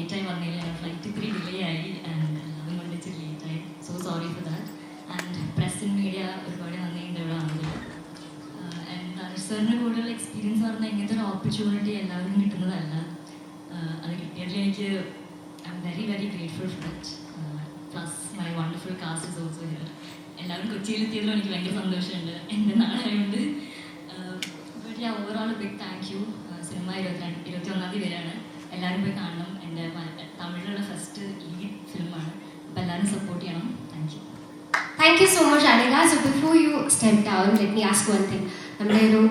ലേറ്റായി വന്നില്ല. ഫ്ലൈറ്റ് ഇത്തിരി ഡിലേ ആയി ആൻഡ് അതുകൊണ്ട് ഇച്ചിരി ലേറ്റായി. So sorry for that. And press and media ഒരുപാട് നന്ദിയുണ്ട് ഇവിടെ വന്നതിൽ. ആൻഡ് ധനുഷ് സാറിൻ്റെ കൂടുതൽ എക്സ്പീരിയൻസ് പറഞ്ഞാൽ ഇങ്ങനത്തെ ഒരു ഓപ്പർച്യൂണിറ്റി എല്ലാവരും കിട്ടുന്നതല്ല. അത് കിട്ടിയതിൽ എനിക്ക് I am very very grateful for that. Plus my wonderful cast is also here. എല്ലാവരും കൊച്ചിയിലെത്തിയതിലും എനിക്ക് ഭയങ്കര സന്തോഷമുണ്ട്, എൻ്റെ നാടായതുകൊണ്ട്. But yeah, overall big thank you. Cinema 21-ാം തീയതി വരെയാണ്. എല്ലാവരും പോയി കാണണം. എൻ്റെ തമിഴിലുള്ള ഫസ്റ്റ് ലീഡ് ഫിലിമാണ്. അപ്പോൾ എല്ലാവരും സപ്പോർട്ട് ചെയ്യണം. Thank you. Thank you so much, Anika. So before you step down, let me ask one thing. നമ്മുടെ ഒരു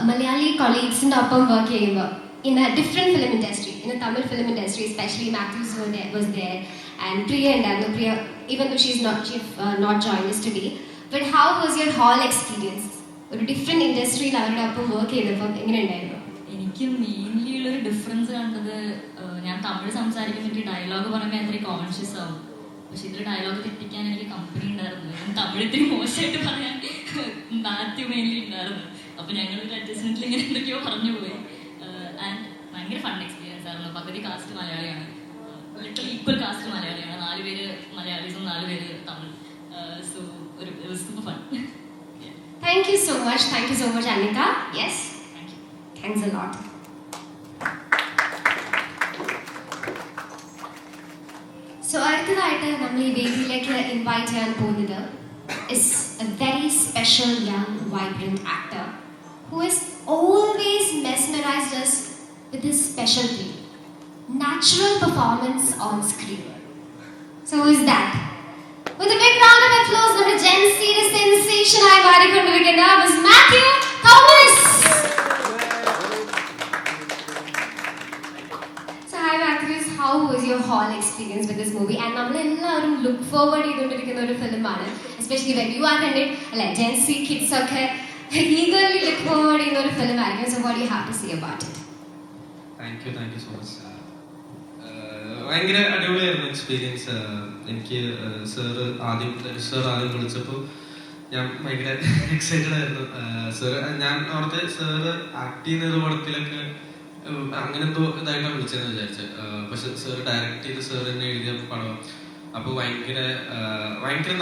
മലയാളി കൊളീഗ്സിൻ്റെ ഒപ്പം വർക്ക് ചെയ്യുമ്പോൾ in a different film industry, in a Tamil film industry, especially Matthews was there, and Priya and Priya, even though she's not joined us today, but how was your hall experience? ഒരു different ഇൻഡസ്ട്രിയിൽ അവരുടെ ഒപ്പം work ചെയ്തപ്പോൾ എങ്ങനെ ഉണ്ടായിരുന്നു? എനിക്ക് mainly ഉള്ളൊരു difference കണ്ടത്, ഞാൻ തമിഴ് സംസാരിക്കുമ്പോൾ ഡയലോഗ് പറയുമ്പോൾ അത്രയും കോൺഷ്യസ് ആവും. പക്ഷെ ഇതിൽ ഡയലോഗ് തെറ്റിക്കാൻ എനിക്ക് കമ്പനി ഉണ്ടായിരുന്നു. തമിഴ് ഇത്തിരി മോശമായിട്ട് പറയാൻ മാത്യു മെയിൻലി ഉണ്ടായിരുന്നു. അപ്പോൾ ഞങ്ങളൊരു അഡ്ജസ്റ്റ്മെൻറ്റിൽ ഇങ്ങനെ എന്തൊക്കെയോ പറഞ്ഞു പോയി. ആൻഡ് ഭയങ്കര ഫൺ എക്സ്പീരിയൻസ് ആയിരുന്നു. പകുതി കാസ്റ്റ് മലയാളിയാണ്, ലിറ്ററൽ ഈക്വൽ കാസ്റ്റ് മലയാളിയാണ്. 4 പേര് മലയാളീസും 4 പേര് തമിഴ്. സോ ഒരു super fun. Thank you so much, Anika. Yes, Thank you. Thanks a lot. So അടുത്തതായിട്ട് നമ്മൾ ഈ വേദിയിലേക്ക് ഇൻവൈറ്റ് ചെയ്യാൻ പോകുന്നത് is a very special young vibrant actor who has always mesmerized us with his specialty, natural performance on screen. So who is that? With a big round of applause, നമ്മുടെ Gen Z sensation ആയി മാറിക്കൊണ്ടിരിക്കുന്ന was Matthew Thomas. So hi Matthew, how was your hall experience with this movie? And നമ്മൾ എല്ലാവരും look forward ചെയ്തുകൊണ്ടിരിക്കുന്ന ഒരു ഫിലിമാണ്, especially when you are in it. അല്ലെ, Gen Z kids ഒക്കെ eagerly look forward ചെയ്യുന്ന ഒരു ഫിലിം ആയിരിക്കും. So what do you have to say about it? Thank you so much. ഭയങ്കര അടിപൊളിയായിരുന്നു എക്സ്പീരിയൻസ്. എനിക്ക് സാർ ആദ്യം വിളിച്ചപ്പോൾ ഞാൻ ഭയങ്കര എക്സൈറ്റഡ് ആയിരുന്നു. സാർ ഞാൻ ഓർത്ത് സാറ് ആക്ട് ചെയ്യുന്ന പടത്തിലൊക്കെ അങ്ങനെ എന്തോ ഇതായിട്ടാണ് വിളിച്ചതെന്ന് വിചാരിച്ചത്. പക്ഷെ സാർ ഡയറക്റ്റ് ചെയ്ത് സാർ തന്നെ എഴുതിയ പടം. അപ്പോൾ ഭയങ്കര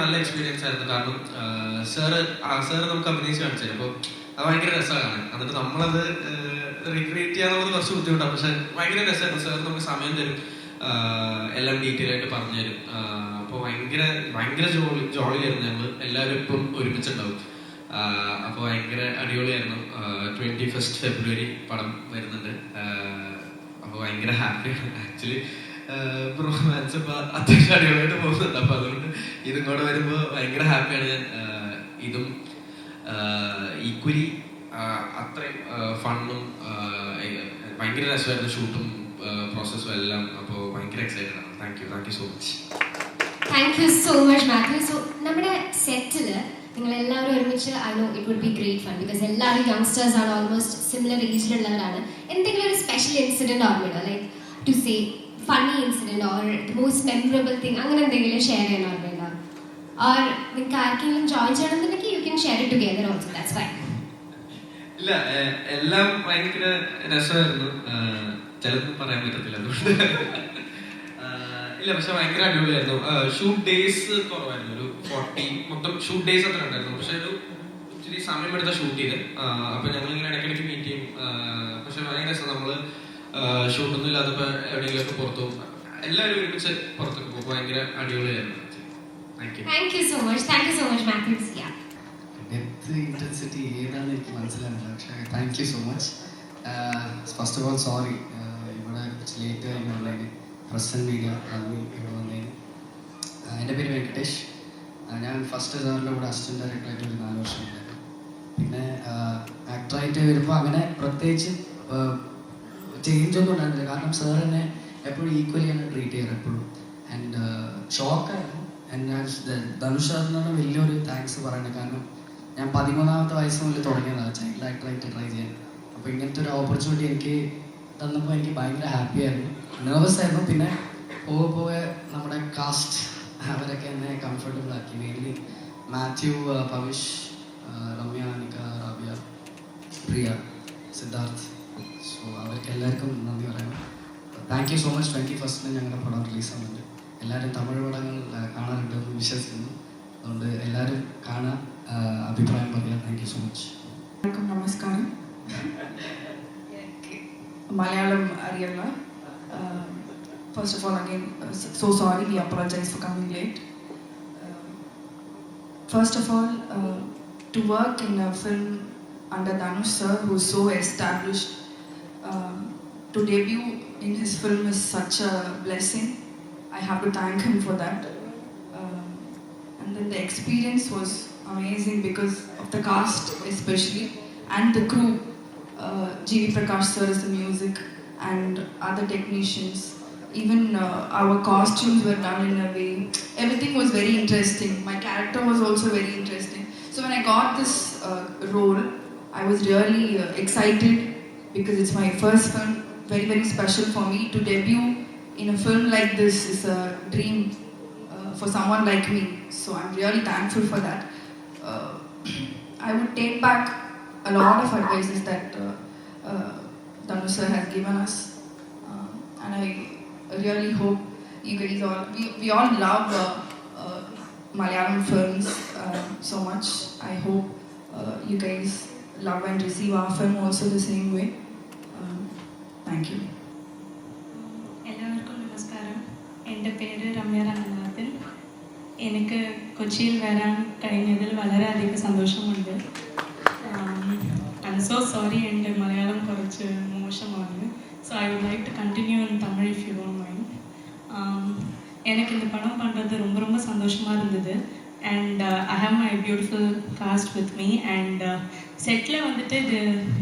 നല്ല എക്സ്പീരിയൻസ് ആയിരുന്നു. കാരണം സാറ് നമുക്ക് അഭിനയിച്ച് കാണിച്ചത്. അപ്പോൾ അത് ഭയങ്കര രസമാണ്. എന്നിട്ട് നമ്മളത് റീക്രിയേറ്റ് ചെയ്യാന്നുള്ളത് കുറച്ച് ബുദ്ധിമുട്ടാണ്. പക്ഷെ ഭയങ്കര രസമായിരുന്നു. സാർ നമുക്ക് സമയം തരും, എല്ലാം ഡീറ്റെയിൽ ആയിട്ട് പറഞ്ഞു തരും. അപ്പോൾ ഭയങ്കര ജോളിയായിരുന്നു. ഞങ്ങൾ എല്ലാവരും ഇപ്പം ഒരുമിച്ചുണ്ടാവും. അപ്പോൾ ഭയങ്കര അടിപൊളിയായിരുന്നു. 21 ഫെബ്രുവരി പടം വരുന്നുണ്ട്. അപ്പോൾ ഭയങ്കര ഹാപ്പിയാണ്. ആക്ച്വലി റൊമാൻസ് ഇപ്പോൾ അത്യാവശ്യം അടിപൊളിയായിട്ട് പോകുന്നുണ്ട്. അപ്പോൾ അതുകൊണ്ട് ഇതും കൂടെ വരുമ്പോൾ ഭയങ്കര ഹാപ്പിയാണ് ഞാൻ. ഇതും ഈക്വലി അത്രയും ഫണ്ണും ഭയങ്കര രസമായിരുന്നു. ഷൂട്ടും പ്രോസസ്സും എല്ലാം. അപ്പോൾ ഭയങ്കര എക്സൈറ്റഡ് ആണ്. Thank you so much. Thank you so much, Matthew. So നമ്മുടെ സെറ്റിൽ നിങ്ങൾ എല്ലാവരും ഒരുമിച്ച്, I know it would be great fun because എല്ലാവരും യങ്സ്റ്റേഴ്സ് ആണ്, ഓൾമോസ്റ്റ് സിമിലർ ഏജിലുള്ളവരാണ്. എന്തെങ്കിലും ഒരു സ്പെഷ്യൽ ഇൻസിഡൻറ്റ് ഓർമ്മയുണ്ടോ? Like to say funny incident or the most memorable thing, അങ്ങനെ എന്തെങ്കിലും ഷെയർ ചെയ്യാൻ ഓർമ്മയുണ്ടോ? ഓർ നിങ്ങൾക്ക് ആർക്കെങ്കിലും ജോയിൻ ചെയ്യണമെന്നുണ്ടെങ്കിൽ you can share it together also, that's fine. ഇല്ല, എല്ലാം ഭയങ്കര രസമായിരുന്നു. ചിലപ്പോൾ പറയാൻ പറ്റത്തില്ല, അതുകൊണ്ട് ഇല്ല. പക്ഷെ ഭയങ്കര അടിപൊളിയായിരുന്നു. ഷൂട്ട് ഡേയ്സ് കുറവായിരുന്നു, ഒരു 40 മൊത്തം ഷൂട്ട് ഡേയ്സ് അത്ര ഉണ്ടായിരുന്നു. പക്ഷെ ഒരു ഇച്ചിരി സമയമെടുത്ത ഷൂട്ട് ചെയ്ത്. അപ്പൊ ഞങ്ങളിങ്ങനെ ഇടയ്ക്കിടയ്ക്ക് മീറ്റ് ചെയ്യും. പക്ഷെ ഭയങ്കര രസം. നമ്മള് ഷൂട്ടൊന്നും ഇല്ലാത്തപ്പോ എവിടെയെങ്കിലുമൊക്കെ പുറത്തു പോകും. എല്ലാവരും ഒരുമിച്ച് പുറത്തൊക്കെ പോകും. ഭയങ്കര അടിപൊളിയായിരുന്നു. Thank you so much, Matthew. Yeah. Depth intensity ഏതാണെന്ന് എനിക്ക് മനസ്സിലാകുന്നില്ല. പക്ഷേ thank you so much. First of all sorry, ഇവിടെ ലേറ്റ് ആയിട്ടുള്ളതിന് പ്രസന്റ് മീഡിയ നന്ദി ഇവിടെ വന്നതിന്. എൻ്റെ പേര് വെങ്കടേഷ്. ഞാൻ ഫസ്റ്റ് സാറിൻ്റെ കൂടെ അസിസ്റ്റന്റ് ഡയറക്ടറായിട്ട് ഒരു 4 വർഷം ഉണ്ടായിരുന്നു. പിന്നെ ആക്ടറായിട്ട് വരുമ്പോൾ അങ്ങനെ പ്രത്യേകിച്ച് ചേഞ്ച് ഒന്നും ഉണ്ടായിരുന്നില്ല. കാരണം സാർ എന്നെ എപ്പോഴും ഈക്വലിയാണ് ട്രീറ്റ് ചെയ്യാറ് എപ്പോഴും. ആൻഡ് ഷോക്കായിരുന്നു. ആൻഡ് ഞാൻ ധനുഷ് സാറിനാണ് വലിയൊരു താങ്ക്സ് പറയുന്നത്. കാരണം ഞാൻ 13ാമത്തെ വയസ്സ് മുതൽ തുടങ്ങിയതാണ് ചൈൽഡ് ആക്ടറായിട്ട് ട്രൈ ചെയ്യാൻ. അപ്പോൾ ഇങ്ങനത്തെ ഒരു ഓപ്പർച്യൂണിറ്റി എനിക്ക് തന്നപ്പോൾ എനിക്ക് ഭയങ്കര ഹാപ്പി ആയിരുന്നു, നെർവസ് ആയിരുന്നു. പിന്നെ പോകെ നമ്മുടെ കാസ്റ്റ് അവരൊക്കെ എന്നെ കംഫർട്ടബിൾ ആക്കി. മെയിൻലി മാത്യു, പവിഷ്, രമ്യ, അനിക, റാബിയ, പ്രിയ, സിദ്ധാർത്ഥ്. സോ അവർക്ക് എല്ലാവർക്കും നന്ദി പറയണം. Thank you so much. 21st ഞങ്ങളുടെ പടം റിലീസാകുന്നുണ്ട്. എല്ലാവരും തമിഴ് പടങ്ങൾ കാണാനുണ്ടെന്ന് വിശ്വസിക്കുന്നു. അതുകൊണ്ട് എല്ലാവരും കാണാൻ അഭിപ്രായം പറയാം. Thank you so much. നമസ്കാരം. മലയാളം അറിയില്ല. First of all, again, so sorry, we apologize for coming late. First of all, to work in a film under Dhanush sir, who is so established, to debut in his film is such a blessing. I have to thank him for that. And then the experience was amazing because of the cast especially and the crew. G.V. Prakash sir is the music and other technicians. Even our costumes were done in a way. Everything was very interesting. My character was also very interesting. So when I got this role, I was really excited because it's my first film. Very, very special for me to debut in a film like this. Is a dream for someone like me. So I'm really thankful for that. I would take back a lot of advices that Dhanush sir has given us, and I really hope you guys all, we all love Malayalam films so much. I hope you guys love and receive our film also the same way. Thank you. എല്ലാവർക്കും നമസ്കാരം. എൻ്റെ പേര് രമ്യ രംഗനാഥൻ. എനിക്ക് കൊച്ചിയിൽ വരാൻ കഴിഞ്ഞതിൽ വളരെയധികം സന്തോഷമുണ്ട്. ഐ എം സോ സോറി, എൻ്റെ മലയാളം കുറച്ച് മോശമാണ്. So I would like to continue in Tamil if you don't mind. எனக்கு இந்த படம் பண்ணுறது ரொம்ப ரொம்ப சந்தோஷமாக இருந்தது. And I have my beautiful cost with me. And settle வந்துட்டு இது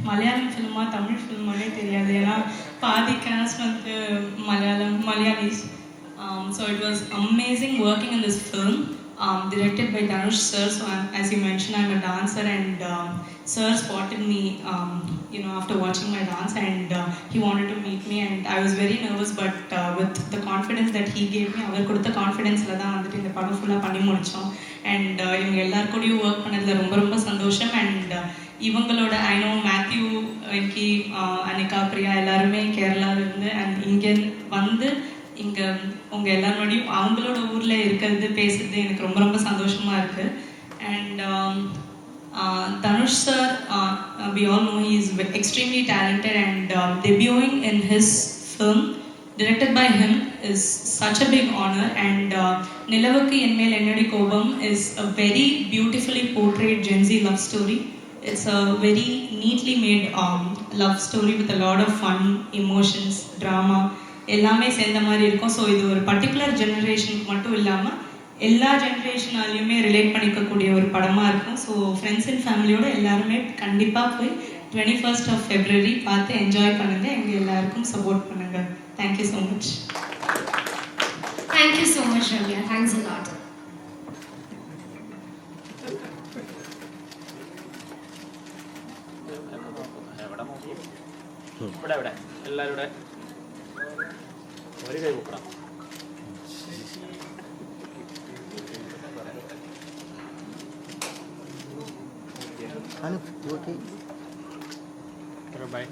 மலையாளம் ஃபிலிமா தமிழ் ஃபிலிமானே தெரியாது. ஏன்னா பாதி காஸ்ட் வந்து Malayalis. So it was amazing working in this film. Directed by Dhanush sir. So as you mentioned, I'm a dancer, and sir spotted me after watching my dance, and he wanted to meet me, and I was very nervous, but with the confidence that he gave me, அவர் கொடுத்த கான்ஃபிடென்ஸில் தான் வந்துட்டு இந்த படம் ஃபுல்லாக பண்ணி முடித்தோம். And இவங்க எல்லாருக்கூடையும் work பண்ணதில் ரொம்ப ரொம்ப சந்தோஷம். அண்ட் இவங்களோட ஐ நோ மேத்யூ, வெங்கி, அனிகா, பிரியா எல்லாருமே கேரளாவிலேருந்து அண்ட் இங்கே வந்து இங்கே உங்கள் எல்லாரோடையும் அவங்களோட ஊரில் இருக்கிறது பேசுறது எனக்கு ரொம்ப ரொம்ப சந்தோஷமாக இருக்குது. And Dhanush sir, we all know he is extremely talented, and debuting in his film directed by him is such a big honor. And Nilavukku Enmel Ennadi Kobam is a very beautifully portrayed Gen Z love story. It's a very neatly made love story with a lot of fun, emotions, drama எல்லாமே சேர்ந்த மாதிரி இருக்கும். So இது ஒரு particular ஜெனரேஷனுக்கு மட்டும் இல்லாமல் எல்லா ஜென்ரேஷனாலையுமே ரிலேட் பண்ணிக்கக்கூடிய ஒரு படமாக இருக்கும். ஸோ ஃப்ரெண்ட்ஸ் அண்ட் ஃபேமிலியோட எல்லாருமே கண்டிப்பாக போய் 21st of February பார்த்து என்ஜாய் பண்ணுங்கள். எங்கள் எல்லாருக்கும் சப்போர்ட் பண்ணுங்கள். Thank you so much. Thank you so much, Ramya. Thanks a lot. ഇവിടെ എല്ലാവരുടെ ഒരു കൈ കൂപ്പണം. ബൈ.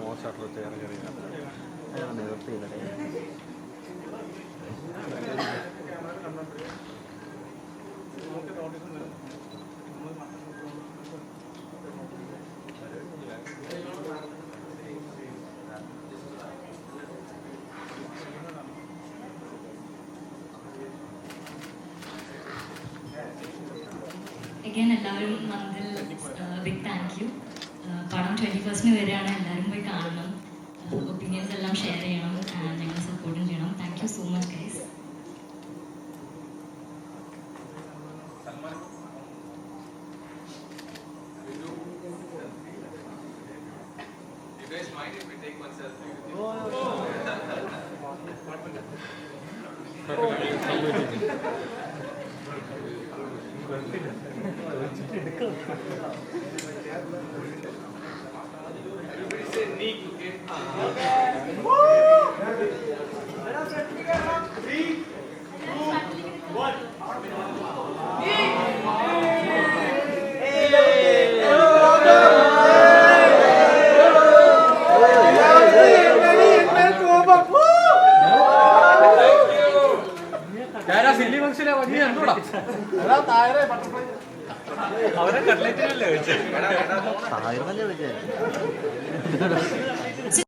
മോശമായിട്ടുള്ള ചേർ കയറി നിർത്തിയില്ല. again എല്ലാവരും വന്നതിൽ ബിഗ് താങ്ക് യു. പടം 21st വരെയാണ്. എല്ലാവരും പോയി കാണണം, ഒപ്പീനിയൻസ് എല്ലാം ഷെയർ ചെയ്യണം, ഞങ്ങളെ സപ്പോർട്ടും ചെയ്യണം. Thank you so much guys. You guys mind if we take one selfie? Everybody say Nick, okay? 3, 2, 1. അവരെ കട്ട്ലറ്റിനല്ലേ വെച്ചേ.